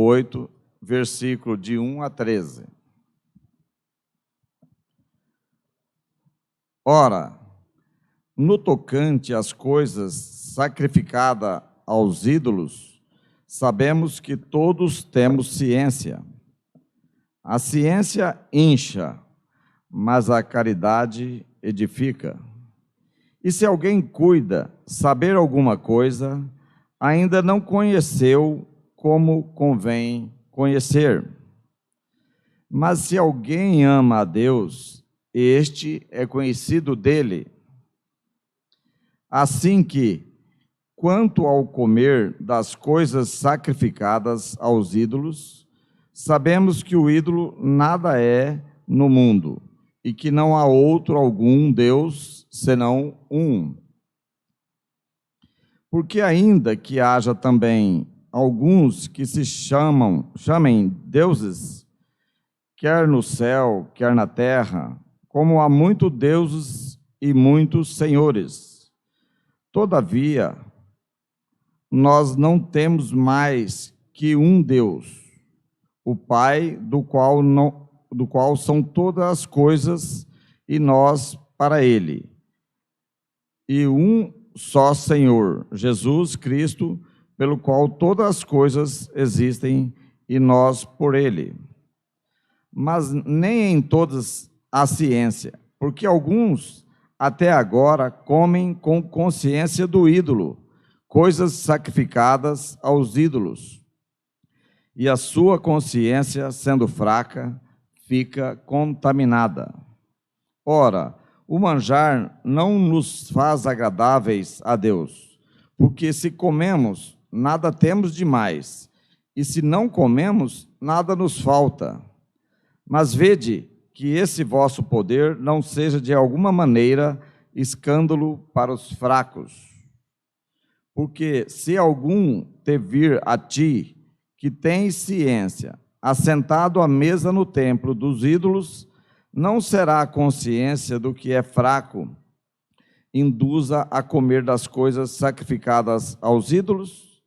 8, versículo de 1 a 13. Ora, no tocante às coisas sacrificadas aos ídolos, sabemos que todos temos ciência. A ciência incha, mas a caridade edifica. E se alguém cuida saber alguma coisa, ainda não conheceu como convém conhecer. Mas se alguém ama a Deus, este é conhecido dele. Assim que, quanto ao comer das coisas sacrificadas aos ídolos, sabemos que o ídolo nada é no mundo, e que não há outro algum Deus, senão um. Porque ainda que haja também alguns que se chamem deuses, quer no céu, quer na terra, como há muitos deuses e muitos senhores. Todavia, nós não temos mais que um Deus, o Pai, do qual são todas as coisas, e nós para Ele. E um só Senhor, Jesus Cristo, pelo qual todas as coisas existem, e nós por Ele. Mas nem em todas há ciência, porque alguns até agora comem com consciência do ídolo, coisas sacrificadas aos ídolos. E a sua consciência, sendo fraca, fica contaminada. Ora, o manjar não nos faz agradáveis a Deus, porque se comemos, nada temos demais, e se não comemos, nada nos falta. Mas vede que esse vosso poder não seja de alguma maneira escândalo para os fracos. Porque se algum te vir a ti, que tens ciência, assentado à mesa no templo dos ídolos, não será a consciência do que é fraco induza a comer das coisas sacrificadas aos ídolos?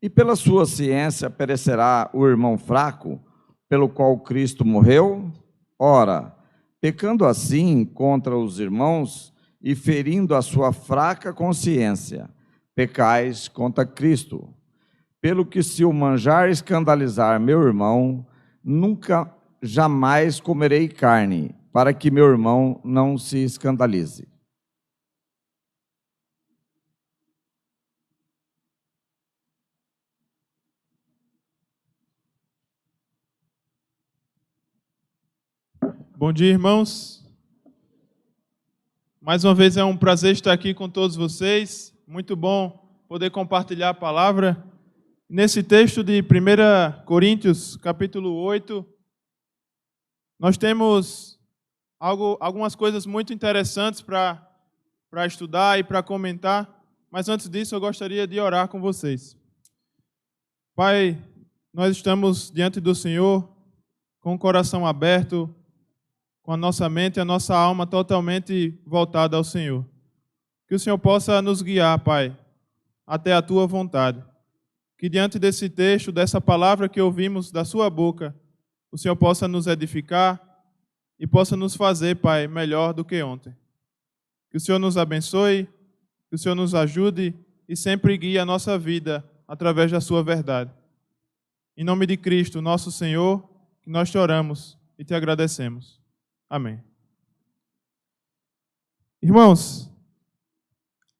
E pela sua ciência perecerá o irmão fraco, pelo qual Cristo morreu? Ora, pecando assim contra os irmãos e ferindo a sua fraca consciência, pecais contra Cristo. Pelo que se o manjar escandalizar meu irmão, nunca, jamais comerei carne, para que meu irmão não se escandalize. Bom dia, irmãos. Mais uma vez é um prazer estar aqui com todos vocês. Muito bom poder compartilhar a palavra. Nesse texto de 1 Coríntios, capítulo 8, nós temos algumas coisas muito interessantes para estudar e para comentar. Mas antes disso, eu gostaria de orar com vocês. Pai, nós estamos diante do Senhor com o coração aberto, com a nossa mente e a nossa alma totalmente voltada ao Senhor. Que o Senhor possa nos guiar, Pai, até a Tua vontade. Que diante desse texto, dessa palavra que ouvimos da Sua boca, o Senhor possa nos edificar e possa nos fazer, Pai, melhor do que ontem. Que o Senhor nos abençoe, que o Senhor nos ajude e sempre guie a nossa vida através da Sua verdade. Em nome de Cristo, nosso Senhor, que nós te oramos e te agradecemos. Amém. Irmãos,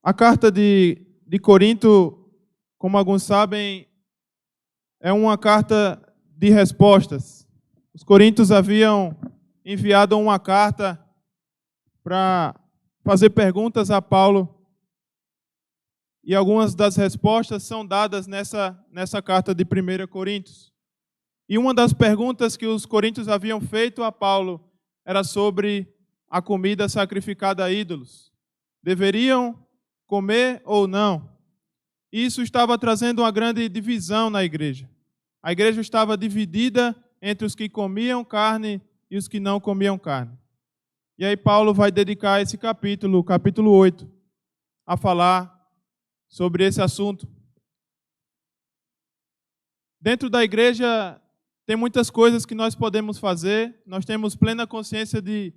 a carta de Corinto, como alguns sabem, é uma carta de respostas. Os coríntios haviam enviado uma carta para fazer perguntas a Paulo, e algumas das respostas são dadas nessa carta de 1 Coríntios. E uma das perguntas que os coríntios haviam feito a Paulo era sobre a comida sacrificada a ídolos. Deveriam comer ou não? Isso estava trazendo uma grande divisão na igreja. A igreja estava dividida entre os que comiam carne e os que não comiam carne. E aí Paulo vai dedicar esse capítulo, o capítulo 8, a falar sobre esse assunto. Dentro da igreja tem muitas coisas que nós podemos fazer, nós temos plena consciência de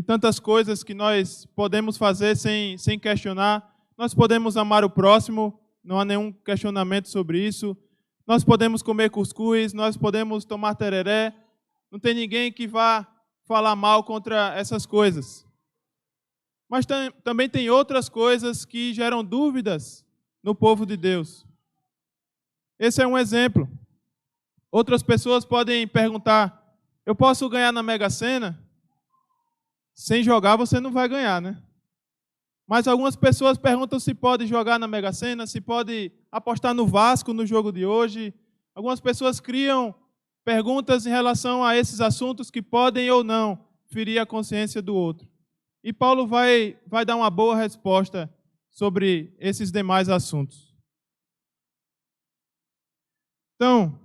tantas coisas que nós podemos fazer sem questionar. Nós podemos amar o próximo, não há nenhum questionamento sobre isso. Nós podemos comer cuscuz, nós podemos tomar tereré. Não tem ninguém que vá falar mal contra essas coisas. Mas também tem outras coisas que geram dúvidas no povo de Deus. Esse é um exemplo. Outras pessoas podem perguntar: eu posso ganhar na Mega Sena? Sem jogar você não vai ganhar, né? Mas algumas pessoas perguntam se pode jogar na Mega Sena, se pode apostar no Vasco no jogo de hoje. Algumas pessoas criam perguntas em relação a esses assuntos que podem ou não ferir a consciência do outro. E Paulo vai dar uma boa resposta sobre esses demais assuntos. Então,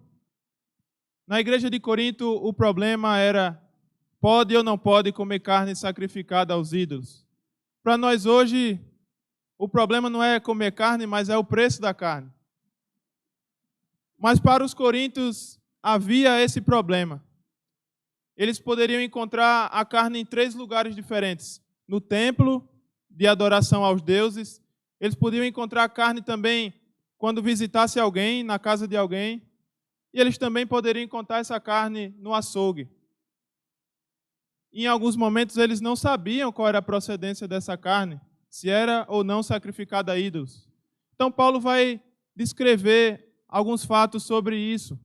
na igreja de Corinto, o problema era: pode ou não pode comer carne sacrificada aos ídolos? Para nós hoje, o problema não é comer carne, mas é o preço da carne. Mas para os coríntios havia esse problema. Eles poderiam encontrar a carne em 3 lugares diferentes: no templo de adoração aos deuses. Eles podiam encontrar a carne também quando visitasse alguém, na casa de alguém. E eles também poderiam encontrar essa carne no açougue. Em alguns momentos eles não sabiam qual era a procedência dessa carne, se era ou não sacrificada a ídolos. Então Paulo vai descrever alguns fatos sobre isso.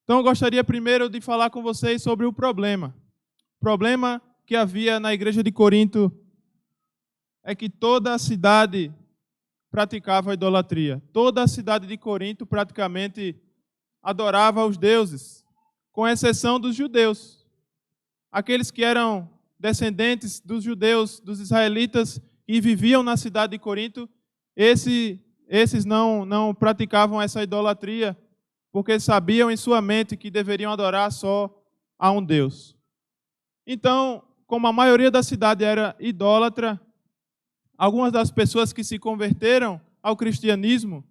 Então eu gostaria primeiro de falar com vocês sobre o problema. O problema que havia na igreja de Corinto é que toda a cidade praticava a idolatria. Toda a cidade de Corinto praticamente adorava os deuses, com exceção dos judeus. Aqueles que eram descendentes dos judeus, dos israelitas, e viviam na cidade de Corinto, esses não praticavam essa idolatria, porque sabiam em sua mente que deveriam adorar só a um Deus. Então, como a maioria da cidade era idólatra, algumas das pessoas que se converteram ao cristianismo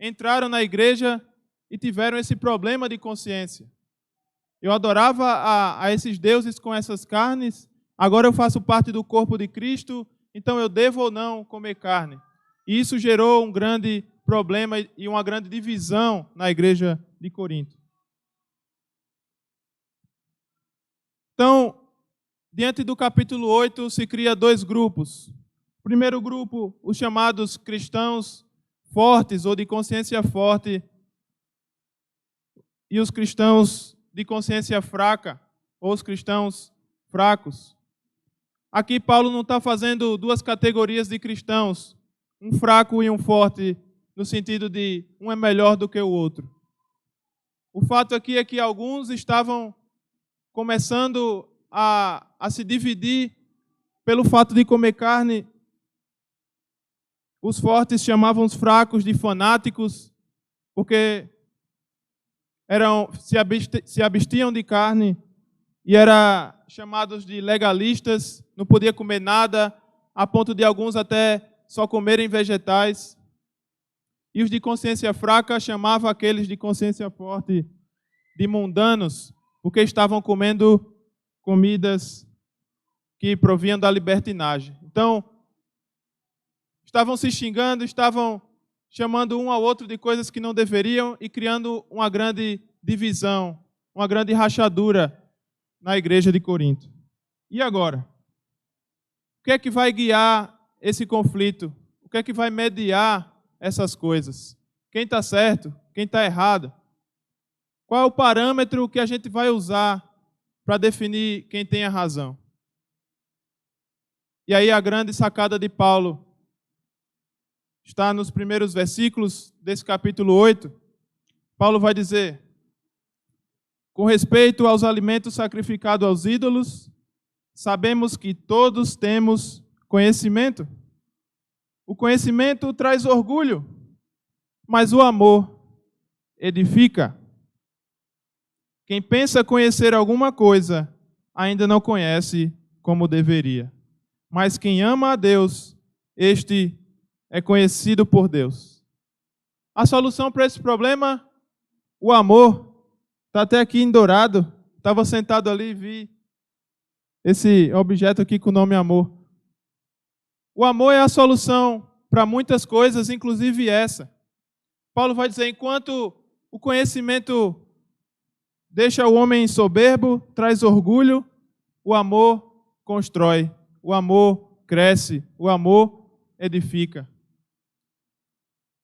entraram na igreja e tiveram esse problema de consciência. Eu adorava a esses deuses com essas carnes, agora eu faço parte do corpo de Cristo, então eu devo ou não comer carne. E isso gerou um grande problema e uma grande divisão na igreja de Corinto. Então, diante do capítulo 8, se cria 2 grupos. O primeiro grupo, os chamados cristãos fortes ou de consciência forte, e os cristãos de consciência fraca, ou os cristãos fracos. Aqui Paulo não está fazendo 2 categorias de cristãos, um fraco e um forte, no sentido de um é melhor do que o outro. O fato aqui é que alguns estavam começando a se dividir pelo fato de comer carne. Os fortes chamavam os fracos de fanáticos, porque se abstiam de carne e eram chamados de legalistas, não podia comer nada, a ponto de alguns até só comerem vegetais. E os de consciência fraca chamavam aqueles de consciência forte de mundanos, porque estavam comendo comidas que provinham da libertinagem. Então, estavam se xingando, estavam chamando um ao outro de coisas que não deveriam e criando uma grande divisão, uma grande rachadura na igreja de Corinto. E agora? O que é que vai guiar esse conflito? O que é que vai mediar essas coisas? Quem está certo? Quem está errado? Qual é o parâmetro que a gente vai usar para definir quem tem a razão? E aí a grande sacada de Paulo está nos primeiros versículos desse capítulo 8. Paulo vai dizer: com respeito aos alimentos sacrificados aos ídolos, sabemos que todos temos conhecimento. O conhecimento traz orgulho, mas o amor edifica. Quem pensa conhecer alguma coisa, ainda não conhece como deveria. Mas quem ama a Deus, este é conhecido por Deus. A solução para esse problema, o amor. Está até aqui em dourado. Estava sentado ali e vi esse objeto aqui com o nome amor. O amor é a solução para muitas coisas, inclusive essa. Paulo vai dizer, enquanto o conhecimento deixa o homem soberbo, traz orgulho, o amor constrói, o amor cresce, o amor edifica.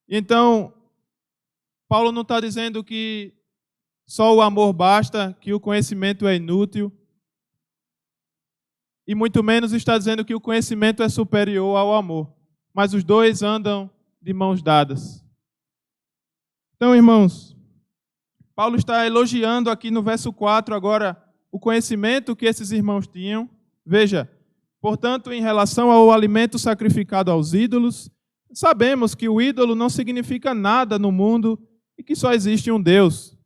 Então, Paulo não está dizendo que só o amor basta, que o conhecimento é inútil, e muito menos está dizendo que o conhecimento é superior ao amor, mas os dois andam de mãos dadas. Então, irmãos, Paulo está elogiando aqui no verso 4 agora o conhecimento que esses irmãos tinham. Veja, portanto, em relação ao alimento sacrificado aos ídolos, sabemos que o ídolo não significa nada no mundo e que só existe um Deus.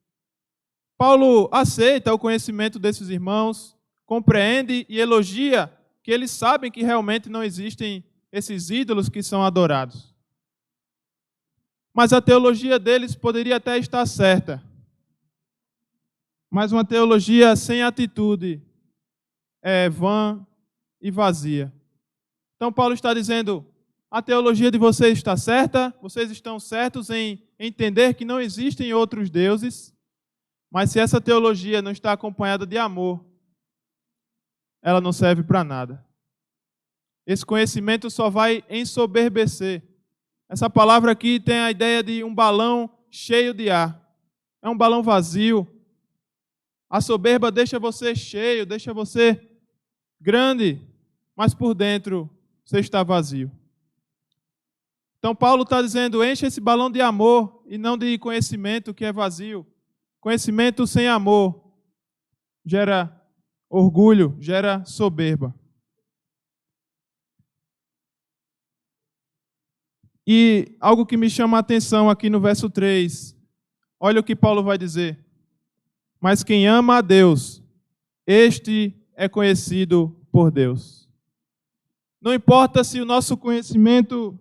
Paulo aceita o conhecimento desses irmãos, compreende e elogia que eles sabem que realmente não existem esses ídolos que são adorados. Mas a teologia deles poderia até estar certa. Mas uma teologia sem atitude é vã e vazia. Então Paulo está dizendo, a teologia de vocês está certa, vocês estão certos em entender que não existem outros deuses, mas se essa teologia não está acompanhada de amor, ela não serve para nada. Esse conhecimento só vai ensoberbecer. Essa palavra aqui tem a ideia de um balão cheio de ar. É um balão vazio. A soberba deixa você cheio, deixa você grande, mas por dentro você está vazio. Então Paulo está dizendo, enche esse balão de amor e não de conhecimento que é vazio. Conhecimento sem amor gera orgulho, gera soberba. E algo que me chama a atenção aqui no verso 3, olha o que Paulo vai dizer. Mas quem ama a Deus, este é conhecido por Deus. Não importa se o nosso conhecimento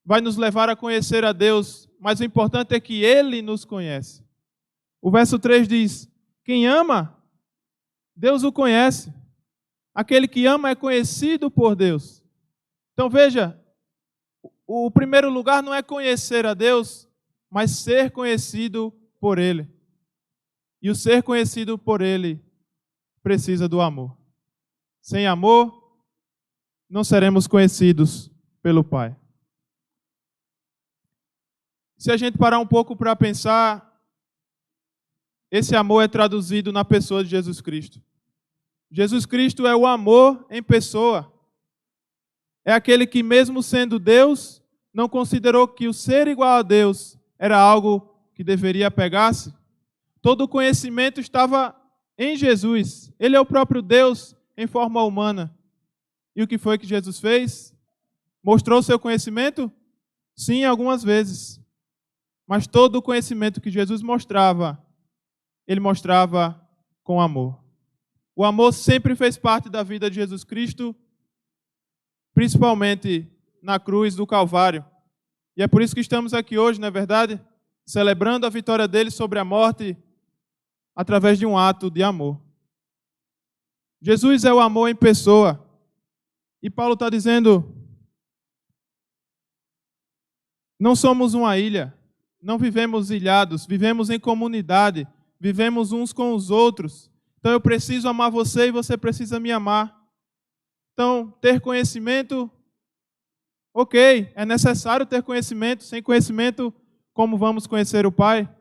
vai nos levar a conhecer a Deus, mas o importante é que Ele nos conhece. O verso 3 diz, quem ama, Deus o conhece. Aquele que ama é conhecido por Deus. Então veja, o primeiro lugar não é conhecer a Deus, mas ser conhecido por Ele. E o ser conhecido por Ele precisa do amor. Sem amor, não seremos conhecidos pelo Pai. Se a gente parar um pouco para pensar, esse amor é traduzido na pessoa de Jesus Cristo. Jesus Cristo é o amor em pessoa. É aquele que, mesmo sendo Deus, não considerou que o ser igual a Deus era algo que deveria apegar-se. Todo o conhecimento estava em Jesus. Ele é o próprio Deus em forma humana. E o que foi que Jesus fez? Mostrou seu conhecimento? Sim, algumas vezes. Mas todo o conhecimento que Jesus mostrava, Ele mostrava com amor. O amor sempre fez parte da vida de Jesus Cristo, principalmente na cruz do Calvário. E é por isso que estamos aqui hoje, não é verdade? Celebrando a vitória dele sobre a morte através de um ato de amor. Jesus é o amor em pessoa. E Paulo está dizendo, não somos uma ilha, não vivemos ilhados, vivemos em comunidade, vivemos uns com os outros. Então eu preciso amar você e você precisa me amar. Então, ter conhecimento, ok, é necessário ter conhecimento. Sem conhecimento, como vamos conhecer o Pai?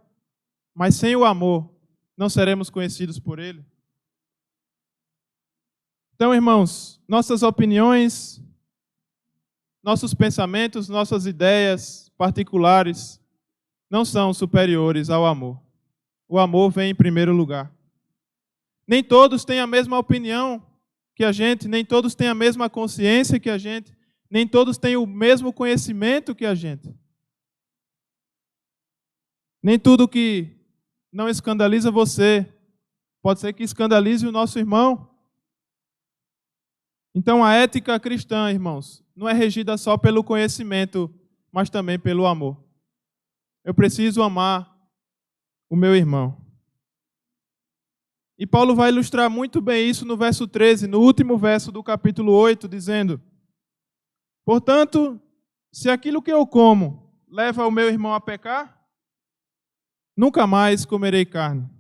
Mas sem o amor, não seremos conhecidos por Ele. Então, irmãos, nossas opiniões, nossos pensamentos, nossas ideias particulares não são superiores ao amor. O amor vem em primeiro lugar. Nem todos têm a mesma opinião que a gente, nem todos têm a mesma consciência que a gente, nem todos têm o mesmo conhecimento que a gente. Nem tudo que não escandaliza você pode ser que escandalize o nosso irmão. Então a ética cristã, irmãos, não é regida só pelo conhecimento, mas também pelo amor. eu preciso amar o meu irmão. E Paulo vai ilustrar muito bem isso no verso 13, no último verso do capítulo 8, dizendo: portanto, se aquilo que eu como leva o meu irmão a pecar, nunca mais comerei carne,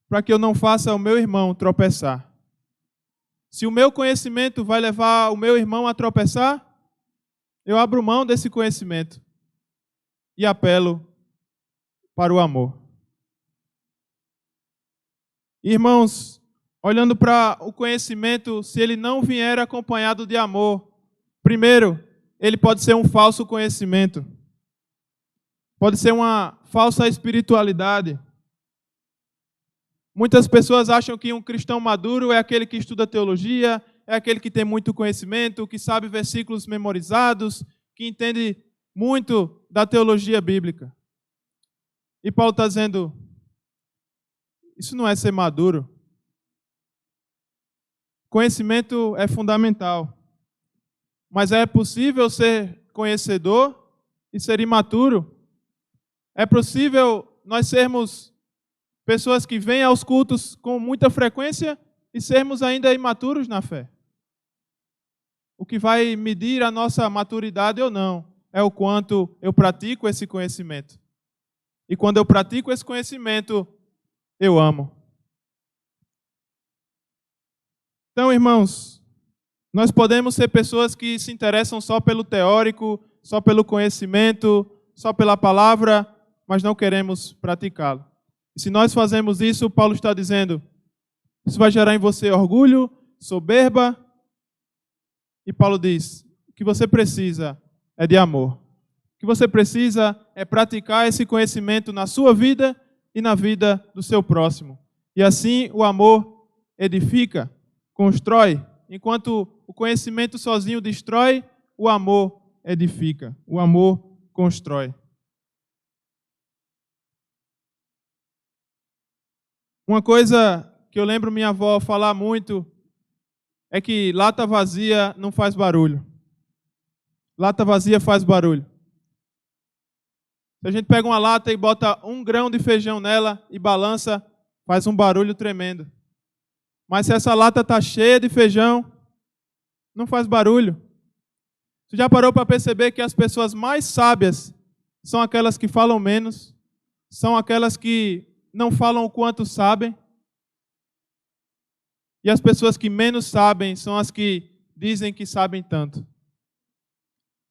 para que eu não faça o meu irmão tropeçar. Se o meu conhecimento vai levar o meu irmão a tropeçar, eu abro mão desse conhecimento e apelo para o amor. Irmãos, olhando para o conhecimento, se ele não vier acompanhado de amor, primeiro, ele pode ser um falso conhecimento. Pode ser uma falsa espiritualidade. Muitas pessoas acham que um cristão maduro é aquele que estuda teologia, é aquele que tem muito conhecimento, que sabe versículos memorizados, que entende muito da teologia bíblica. E Paulo está dizendo, isso não é ser maduro. Conhecimento é fundamental. Mas é possível ser conhecedor e ser imaturo? É possível nós sermos pessoas que vêm aos cultos com muita frequência e sermos ainda imaturos na fé? O que vai medir a nossa maturidade ou não é o quanto eu pratico esse conhecimento. E quando eu pratico esse conhecimento, eu amo. Então, irmãos, nós podemos ser pessoas que se interessam só pelo teórico, só pelo conhecimento, só pela palavra, mas não queremos praticá-lo. E se nós fazemos isso, Paulo está dizendo, isso vai gerar em você orgulho, soberba. E Paulo diz, o que você precisa é de amor. O que você precisa é praticar esse conhecimento na sua vida e na vida do seu próximo. E assim o amor edifica, constrói. Enquanto o conhecimento sozinho destrói, o amor edifica, o amor constrói. Uma coisa que eu lembro minha avó falar muito é que lata vazia não faz barulho. Lata vazia faz barulho. Se a gente pega uma lata e bota 1 grão de feijão nela e balança, faz um barulho tremendo. Mas se essa lata está cheia de feijão, não faz barulho. Você já parou para perceber que as pessoas mais sábias são aquelas que falam menos, são aquelas que não falam o quanto sabem? E as pessoas que menos sabem são as que dizem que sabem tanto.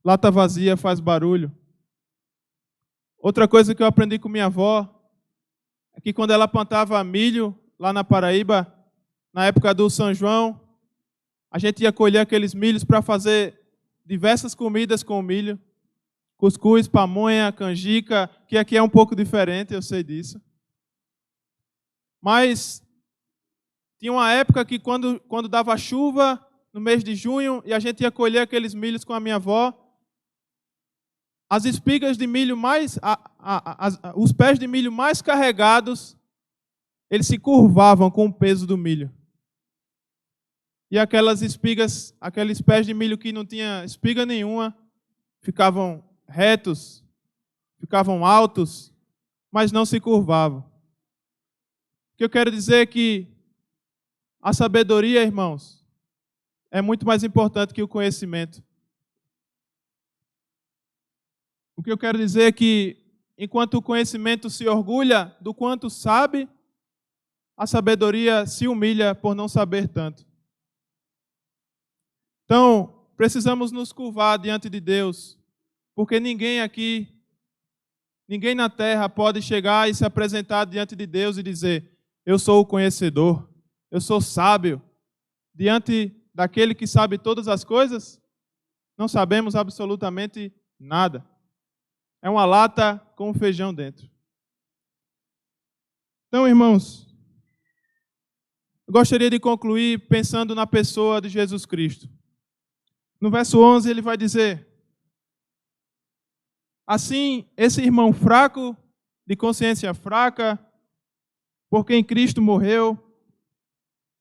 Lata vazia faz barulho. Outra coisa que eu aprendi com minha avó é que quando ela plantava milho lá na Paraíba, na época do São João, a gente ia colher aqueles milhos para fazer diversas comidas com o milho. Cuscuz, pamonha, canjica, que aqui é um pouco diferente, eu sei disso. Mas tinha uma época que quando dava chuva, no mês de junho, e a gente ia colher aqueles milhos com a minha avó, as espigas de milho os pés de milho mais carregados, eles se curvavam com o peso do milho. E aqueles pés de milho que não tinha espiga nenhuma, ficavam retos, ficavam altos, mas não se curvavam. O que eu quero dizer é que a sabedoria, irmãos, é muito mais importante que o conhecimento. O que eu quero dizer é que, enquanto o conhecimento se orgulha do quanto sabe, a sabedoria se humilha por não saber tanto. Então, precisamos nos curvar diante de Deus, porque ninguém na terra pode chegar e se apresentar diante de Deus e dizer, eu sou o conhecedor, eu sou sábio. Diante daquele que sabe todas as coisas, não sabemos absolutamente nada. É uma lata com feijão dentro. Então, irmãos, eu gostaria de concluir pensando na pessoa de Jesus Cristo. No verso 11 ele vai dizer, assim, esse irmão fraco, de consciência fraca, por quem Cristo morreu,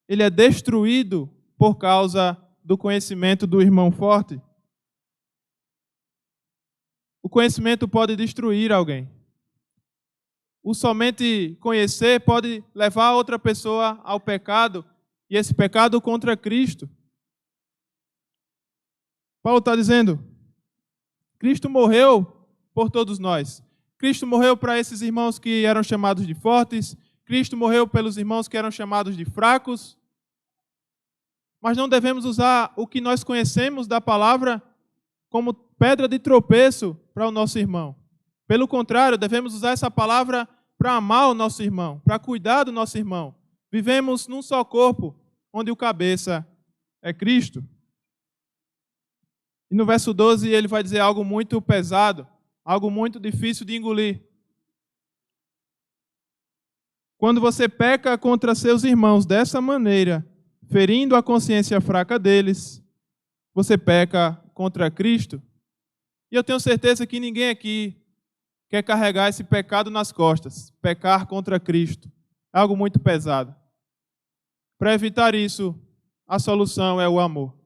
ele é destruído por causa do conhecimento do irmão forte. o conhecimento pode destruir alguém. O somente conhecer pode levar outra pessoa ao pecado, e esse pecado contra Cristo. Paulo está dizendo, Cristo morreu por todos nós. Cristo morreu para esses irmãos que eram chamados de fortes, Cristo morreu pelos irmãos que eram chamados de fracos, mas não devemos usar o que nós conhecemos da palavra como pedra de tropeço para o nosso irmão. Pelo contrário, devemos usar essa palavra para amar o nosso irmão, para cuidar do nosso irmão. Vivemos num só corpo, onde o cabeça é Cristo. E no verso 12 ele vai dizer algo muito pesado, algo muito difícil de engolir. Quando você peca contra seus irmãos dessa maneira, ferindo a consciência fraca deles, você peca contra Cristo. E eu tenho certeza que ninguém aqui quer carregar esse pecado nas costas, pecar contra Cristo. É algo muito pesado. Para evitar isso, a solução é o amor.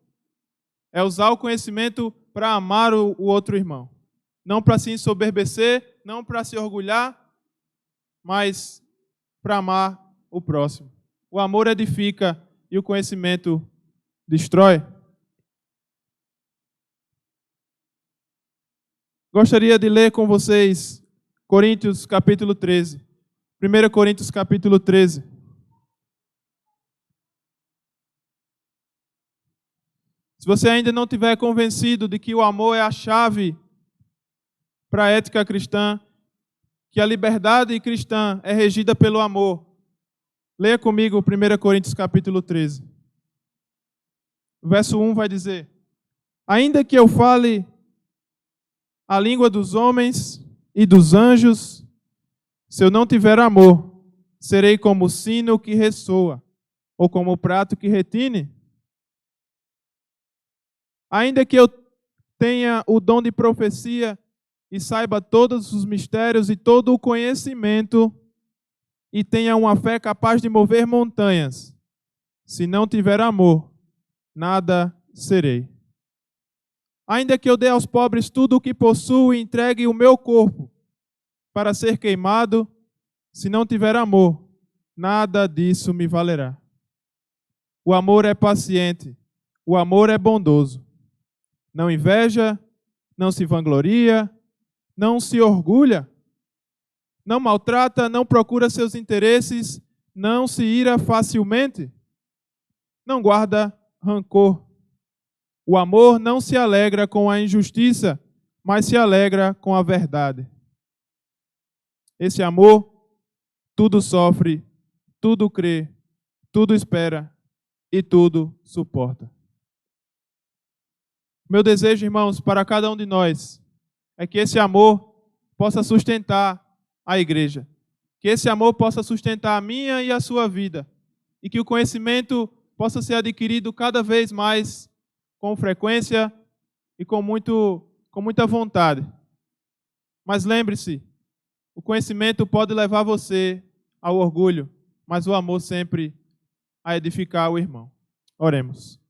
É usar o conhecimento para amar o outro irmão. Não para se ensoberbecer, não para se orgulhar, mas para amar o próximo. O amor edifica e o conhecimento destrói. Gostaria de ler com vocês Coríntios capítulo 13. 1 Coríntios capítulo 13. Se você ainda não estiver convencido de que o amor é a chave para a ética cristã, que a liberdade cristã é regida pelo amor, leia comigo 1 Coríntios capítulo 13. O verso 1 vai dizer: ainda que eu fale a língua dos homens e dos anjos, se eu não tiver amor, serei como o sino que ressoa, ou como o prato que retine. Ainda que eu tenha o dom de profecia e saiba todos os mistérios e todo o conhecimento, e tenha uma fé capaz de mover montanhas, se não tiver amor, nada serei. Ainda que eu dê aos pobres tudo o que possuo e entregue o meu corpo para ser queimado, se não tiver amor, nada disso me valerá. O amor é paciente, o amor é bondoso. Não inveja, não se vangloria, não se orgulha, não maltrata, não procura seus interesses, não se ira facilmente, não guarda rancor. O amor não se alegra com a injustiça, mas se alegra com a verdade. Esse amor tudo sofre, tudo crê, tudo espera e tudo suporta. Meu desejo, irmãos, para cada um de nós, é que esse amor possa sustentar a igreja. Que esse amor possa sustentar a minha e a sua vida. E que o conhecimento possa ser adquirido cada vez mais com frequência e com muita vontade. Mas lembre-se, o conhecimento pode levar você ao orgulho, mas o amor sempre a edificar o irmão. Oremos.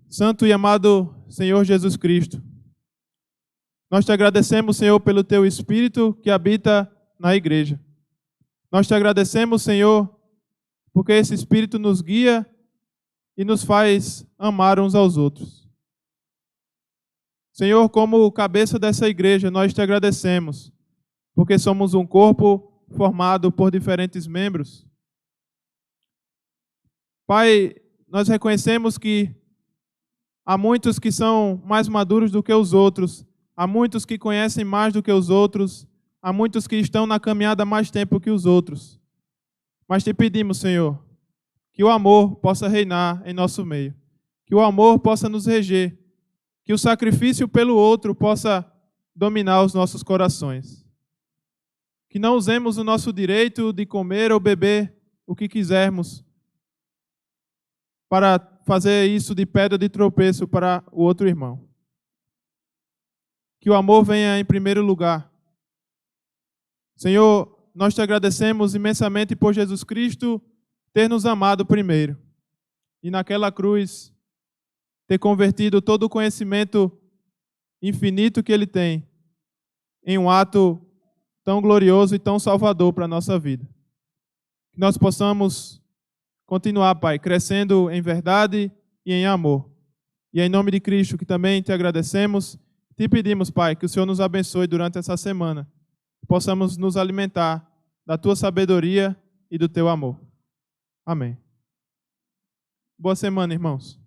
Santo e amado Senhor Jesus Cristo, nós te agradecemos, Senhor, pelo teu Espírito que habita na igreja. Nós te agradecemos, Senhor, porque esse Espírito nos guia e nos faz amar uns aos outros. Senhor, como cabeça dessa igreja, nós te agradecemos, porque somos um corpo formado por diferentes membros. Pai, nós reconhecemos que há muitos que são mais maduros do que os outros, há muitos que conhecem mais do que os outros, há muitos que estão na caminhada há mais tempo que os outros. Mas te pedimos, Senhor, que o amor possa reinar em nosso meio, que o amor possa nos reger, que o sacrifício pelo outro possa dominar os nossos corações. Que não usemos o nosso direito de comer ou beber o que quisermos para fazer isso de pedra de tropeço para o outro irmão. Que o amor venha em primeiro lugar. Senhor, nós te agradecemos imensamente por Jesus Cristo ter nos amado primeiro. E naquela cruz ter convertido todo o conhecimento infinito que Ele tem em um ato tão glorioso e tão salvador para a nossa vida. Que nós possamos continuar, Pai, crescendo em verdade e em amor. E é em nome de Cristo que também te agradecemos, te pedimos, Pai, que o Senhor nos abençoe durante essa semana. Que possamos nos alimentar da tua sabedoria e do teu amor. Amém. Boa semana, irmãos.